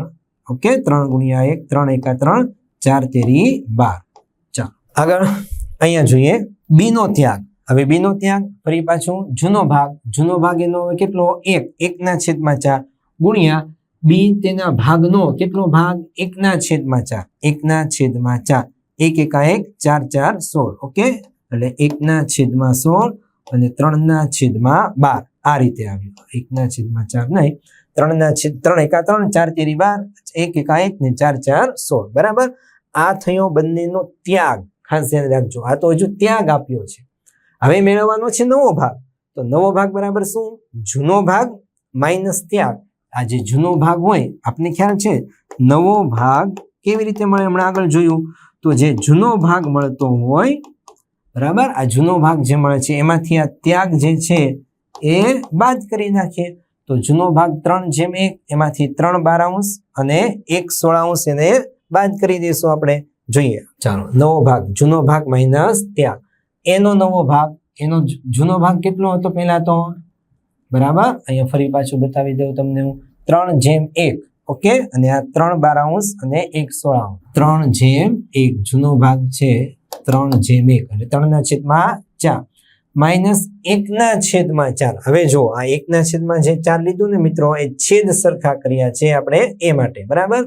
ઓકે? 3 × 1, 3 × 3 = 4 × 12. ચાલો આગળ અહીંયા જોઈએ બી નો ત્યાગ. હવે બી નો ત્યાગ ફરી પાછું જૂનો ભાગ એનો કેટલો? 1/4 ગુણ્યા બી તેના ભાગનો કેટલો ભાગ? 1/4. 1/4. 1 × 1 = 4 × 4 = 16. ઓકે? એટલે 1/16 અને 3/12. આ રીતે આવ્યું. 1/4 નહીં, 3 × 3 = 4 × 12. 1 × 1 ને 4 × 4 = 16. બરાબર? આ થયો બંનેનો ત્યાગ. ખાસ ધ્યાન રાખજો, આ તો હજુ ત્યાગ આપ્યો છે. હવે મેળવવાનો છે નવો ભાગ. તો નવો ભાગ બરાબર શું? જૂનો ભાગ માઇનસ ત્યાગ. આ જે જૂનો ભાગ હોય આપને ખ્યાલ છે, નવો ભાગ કેવી રીતે મળે હમણાં આગળ જોયું. તો જે જૂનો ભાગ મળતો હોય, બરાબર, આ જૂનો ભાગ જે મળે છે એમાંથી આ ત્યાગ જે છે એ બાદ કરી નાખીએ. તો જૂનો ભાગ 3:1, એમાંથી 3/12 અને 1/16 એને બાદ કરી દઈશું આપણે. જોઈએ, ચાલો નવો ભાગ, જૂનો ભાગ માઇનસ ત્યાગ. એનો નવો ભાગ, એનો જૂનો ભાગ કેટલો હતો પહેલા તો? બરાબર, અહીંયા ફરી પાછું બતાવી દઉં તમને હું. 3:1. ઓકે? અને આ 3/12 અને 1/16. 3:1 જૂનો ભાગ છે 3:1 એટલે 3/4 માઇનસ 1/4. હવે જો આ 1/4 લીધું ને મિત્રો, એ છેદ સરખા કર્યા છે આપણે એ માટે. બરાબર?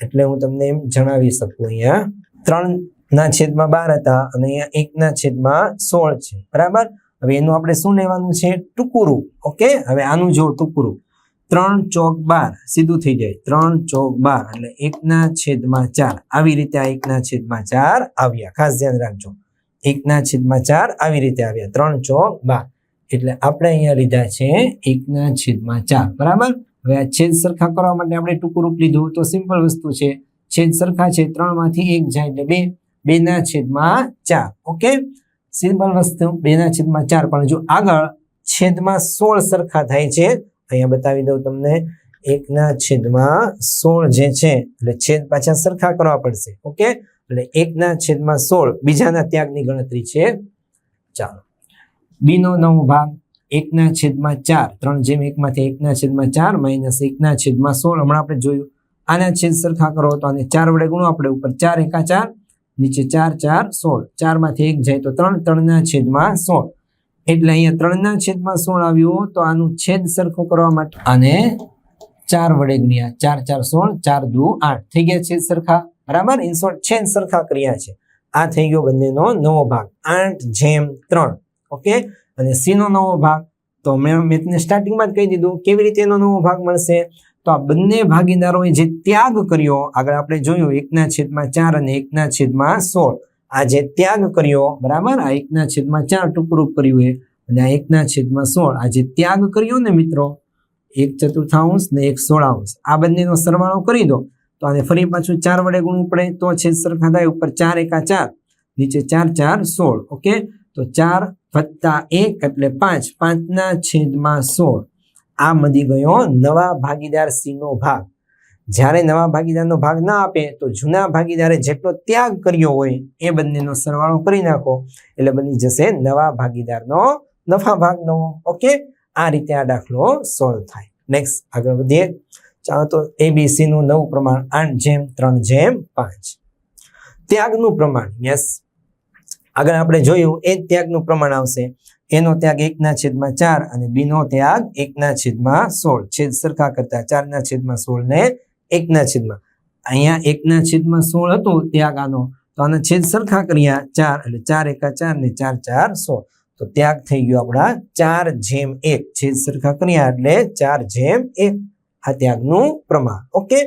એટલે હું તમને એમ જણાવી શકું, અહીંયા 3/12 હતા અને અહીંયા 1/16 છે. બરાબર? હવે એનું આપણે શું લેવાનું છે? ટુકડું. ઓકે? હવે આનું જો ટુકડું 3 × 12 સીધું થઈ જાય. 3 × 12 એટલે 1/4. આવી રીતે આ 1/4 આવ્યા. ખાસ ધ્યાન રાખજો, 1/4 આવી રીતે આવ્યા. 3 × 12 એટલે આપણે અહીંયા લીધા છે 1/4. બરાબર? હવે આ છેદ સરખા કરવા માટે આપણે ટુકડું લીધું. તો સિમ્પલ વસ્તુ છે, છેદ સરખા છે, 3 માંથી 1 જાય એટલે 2, 2/4. ઓકે? સિમ્પલ વસ્તુ 2/4. પણ જો આગળ છેદમાં 16 સરખા થાય છે, અહીંયા બતાવી દઉં તમને. 1/16 જે છે એટલે છેદ પાછા સરખા કરવા પડશે. ઓકે? એટલે 1/16 બીજાના ત્યાગની ગણતરી છે. ચાલો, બી નો નવો ભાગ 1/4. 3:1 માંથી 1/4 માઇનસ 1/16. હમણાં આપણે જોયું. આના છેદ સરખા કરો તો આને 4 વડે ગુણો આપણે. ઉપર 4 × 4, નીચે 4 × 4 = 16. 4 માંથી 1 જાય તો 3, 3/16. એટલે અહીંયા 3/16 આવ્યું. તો આનું છેદ સરખો કરવા માટે આને 4 વડે ગુણ્યા 4 4 16, 4 દુ 8 થઈ ગયા છેદ સરખા. બરાબર, ઇન શોર્ટ છેદ સરખા કર્યા છે. આ થઈ ગયો બંનેનો નવો ભાગ 8/3. ઓકે, અને સી નો નવો ભાગ તો મેં તમને સ્ટાર્ટિંગમાં જ કહી દીધું કેવી રીતે એનો નવો ભાગ મળશે. તો આ બંને ભાગીદારોએ જે ત્યાગ કર્યો, આગળ આપણે જોયું 1/4 અને 1/16, આ જે ત્યાગ કર્યો, બરાબર, આ 1/4 ટુકડું કર્યું અને આ 1/16, આ જે ત્યાગ કર્યો ને મિત્રો, 1/4 ને 1/16, આ બંનેનો સરવાળો કરી દો તો આને ફરી પાછું 4 વડે ગુણવું પડે તો છેદ સરખા થાય. ઉપર 4 એકા 4, નીચે 4 4 16. ઓકે, તો 4 + 1 એટલે 5, 5/16. આ મળી ગયો નવા ભાગીદાર સી નો ભાગ. જ્યારે નવા ભાગીદારનો ભાગ ના આપે તો જૂના ભાગીદારે જેટલો ત્યાગ કર્યો હોય એ બંનેનો સરવાળો કરી નાખો એટલે બની જશે નવા ભાગીદારનો નફા ભાગ નવો. ઓકે, આ રીતે આ દાખલો સોલ્વ થાય. નેક્સ્ટ આગળ વધીએ. ચાલો, તો એબીસી નું નવું પ્રમાણ 8/3/5. ત્યાગનું પ્રમાણ, યસ, આગળ આપણે જોયું એ ત્યાગનું પ્રમાણ આવશે. એનો ત્યાગ 1/4 અને બી નો ત્યાગ 1/16. છેદ સરખા કરતા 4/16 ને 1/, અહીંયા 1/16 હતો ત્યાગ આનો, તો આનો છેદ સરખા કર્યા 4 એટલે 4 એકા 4 ને 4 4 16. તો ત્યાગ થઈ ગયો આપણા 4/1. છેદ સરખા કર્યા એટલે 4/1 આ ત્યાગનું પ્રમાણ. ઓકે,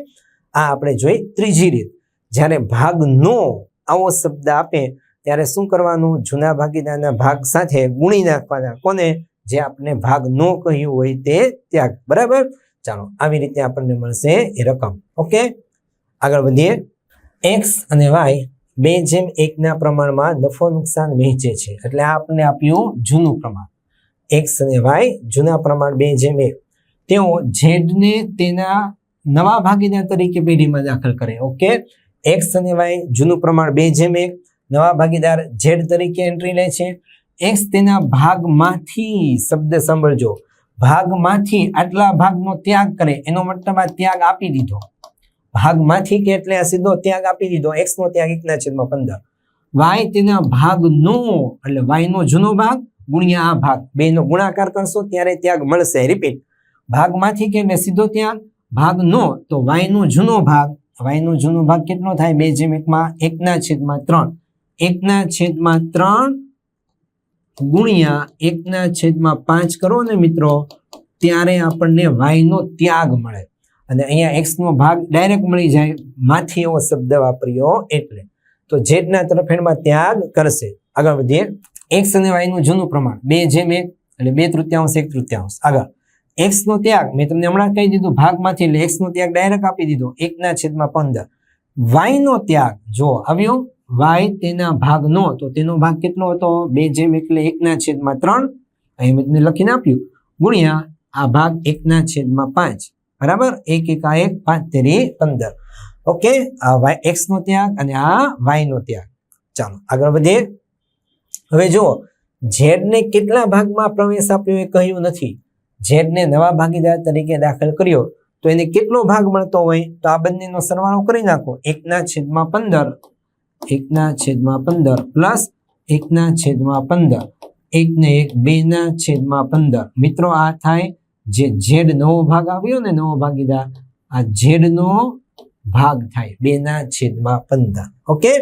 આ આપણે જોઈ ત્રીજી રીત. જ્યારે ભાગ નો આવો શબ્દ આપે ત્યારે શું કરવાનું? જૂના ભાગીદારના ભાગ સાથે ગુણી નાખવાના. કોને? જે આપણે ભાગ નો કહ્યું હોય તે ત્યાગ. બરાબર, ચાલો આવી રીતે આપણને મળશે એ રકમ. ઓકે, આગળ વધીએ. એક્સ અને વાય 2/1 ના પ્રમાણમાં નફો નુકસાન વહેંચે છે. એટલે આ આપણને આપ્યું જૂનું પ્રમાણ. એક્સ અને વાય જૂના પ્રમાણ 2/1. તેઓ ઝેડ ને તેના નવા ભાગીદાર તરીકે પેઢીમાં દાખલ કરે. ઓકે, એક્સ અને વાય જૂનું પ્રમાણ 2/1, નવા ભાગીદાર ઝેડ તરીકે એન્ટ્રી લે છે. એક્સ તેના ભાગમાંથી, શબ્દ સાંભળજો, ભાગમાંથી આટલા ભાગનો ત્યાગ કરે, એનો મતલબ આ ત્યાગ આપી દીધો. ભાગમાંથી કે એટલે આ સીધો ત્યાગ આપી દીધો. એક્સ નો ત્યાગ 1/15. વાય તેના ભાગનો એટલે વાય નો જૂનો ભાગ ગુણ્યા આ ભાગ, બે નો ગુણાકાર કરશો ત્યારે ત્યાગ મળશે. રિપીટ, ભાગમાંથી કે એટલે સીધો ત્યાગ, ભાગનો તો વાય નો જૂનો ભાગ, વાય નો જૂનો ભાગ કેટલો થાય? 2/1 1/3. 1/3 ગુણ્યા 1/5 કરો ને મિત્રો, ત્યારે આપણને વાય નો ત્યાગ મળે. અને અહીંયા એક્સ નો ભાગ ડાયરેક્ટ મળી જાય, માંથી એવો શબ્દ વાપર્યો એટલે. તો ઝેડ ના તરફેણમાં ત્યાગ કરશે. આગળ વધીએ. એક્સ અને વાય નું જૂનું પ્રમાણ 2/1 એટલે 2/3 1/3. આગળ એક્સ નો ત્યાગ મેં તમને હમણાં કહી દીધું, ભાગમાંથી, એટલે એક્સ નો ત્યાગ ડાયરેક્ટ આપી દીધો 1/15. વાય નો ત્યાગ જો આવ્યો, વાય તેના ભાગનો, તો તેનો ભાગ કેટલો હતો? 2/1 એટલે 1/3. અહીં મેં તમને લખીને આપ્યું, ગુણ્યા આ ભાગ 1/5. બરાબર, 1 એકા 1 5 તેરી 15. ઓકે, આ વાય એક્સ નો ત્યાગ અને આ વાય નો ત્યાગ. ચાલો આગળ વધીએ. હવે જુઓ, ઝેડ ને કેટલા ભાગમાં પ્રવેશ આપ્યો એ કહ્યું નથી. ઝેડ ને નવા ભાગીદાર તરીકે દાખલ કર્યો તો એને કેટલો ભાગ મળતો હોય? તો આ બંનેનો સરવાળો કરી નાખો. 1/15 પ્લસ 1/15, 1 ને 1 2/15. મિત્રો આ થાય જે ઝેડ નવો ભાગ આવ્યો ને, નવો ભાગીદાર, આ ઝેડ નો ભાગ થાય 2/15. ઓકે,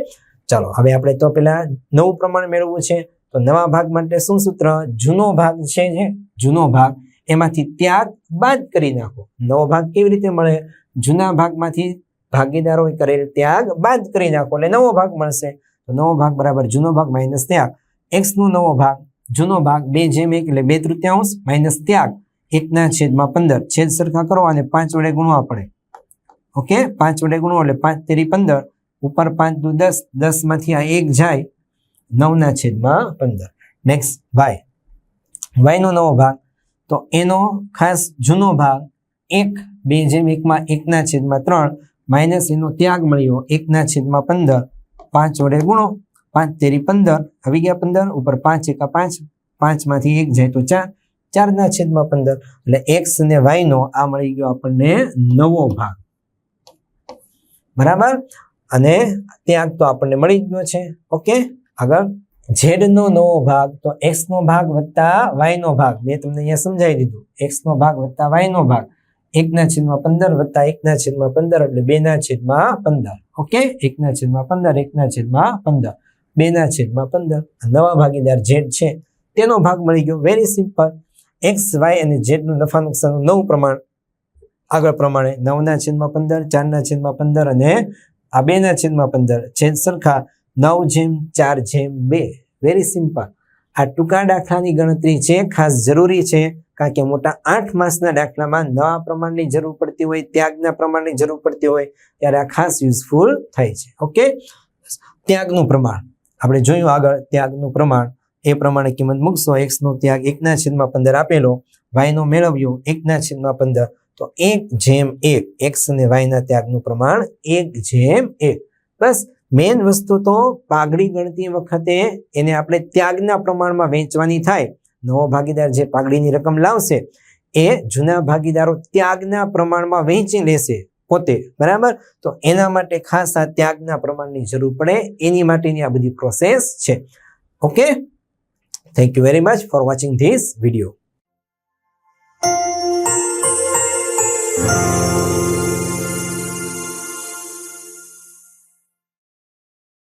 ચાલો હવે આપણે તો પેલા નવું પ્રમાણ મેળવવું છે. તો નવા ભાગ માટે શું સૂત્ર? જૂનો ભાગ છે, જે જૂનો ભાગ એમાંથી ત્યાગ બાદ કરી નાખો. નવો ભાગ કેવી રીતે મળે? જૂના ભાગમાંથી ભાગીદારોએ કરેલ ત્યાગ બાદ કરી નાખો એટલે નવો ભાગ મળશે. તો નવો ભાગ બરાબર જૂનો ભાગ માઇનસ ત્યાગ. એક્સ નો નવો ભાગ, જૂનો ભાગ 2/1 એટલે 2/3 માઇનસ ત્યાગ 1/15. છેદ સરખા કરો અને 5 વડે ગુણવા પડે. ઓકે, 5 વડે ગુણો એટલે 5 તેરી 15, ઉપર 5 દુ 10, 10 માંથી આ 1 જાય, 9/15. Next Y. વાય નો નવો ભાગ, તો એનો ખાસ જૂનો ભાગ 1/1 1/3 માઇનસ એનો ત્યાગ મળ્યો 1/15. 5 વડે ગુણો, 5 તેરી 15, આવી ગયા 15, ઉપર 5 એકા 5, 5 માંથી 1 જાય તો 4, 4/15. એટલે એક્સ અને વાય નો આ મળી ગયો આપણને નવો ભાગ. બરાબર, અને ત્યાગ તો આપણને મળી ગયો છે. ઓકે, આગળ ઝેડ નો નવો ભાગ, તો એક્સ નો ભાગ વત્તા વાય નો ભાગ, મેં તમને અહીંયા સમજાવી દીધું. એક્સ નો ભાગ વત્તા વાય નો ભાગ, 1/15 વત્તા 1/15 એટલે 2/15. ઓકે, 1/15 1/15 2/15. નવા ભાગીદાર z છે તેનો ભાગ મળી ગયો. Very simple. x y અને z નું નફા નુકસાનનું નવું પ્રમાણ આગળ પ્રમાણે 9/15 4/15 અને આ 2/15 છેદ સરખા 9/4/2. Very simple. આ ટૂંકા દાખલાની ગણતરી છે, ખાસ જરૂરી છે, કારણ કે મોટા 8 માસના દાખલામાં નવા પ્રમાણની જરૂર પડતી હોય, ત્યાગના પ્રમાણની જરૂર પડતી હોય ત્યારે આ ખાસ યુઝફુલ થાય છે. ઓકે, ત્યાગનું પ્રમાણ આપણે જોયું આગળ. ત્યાગનું પ્રમાણ એ પ્રમાણે કિંમત મૂકશો. x નો ત્યાગ 1/15 આપેલો, y નો મેળવ્યો 1/15, તો 1/1. x અને y ના ત્યાગનું પ્રમાણ 1/1. બસ મેન વસ્તુ તો પાઘડી ગણતી વખતે એને આપણે ત્યાગના પ્રમાણમાં વહેંચવાની થાય. નવો ભાગીદાર જે પાઘડીની રકમ લાવશે એ જૂના ભાગીદારો ત્યાગના પ્રમાણમાં વહેંચી લેશે પોતે, બરાબર. તો એના માટે ખાસ આ ત્યાગના પ્રમાણની જરૂર પડે, એની માટેની આ બધી પ્રોસેસ છે. Okay, thank you very much for watching this video.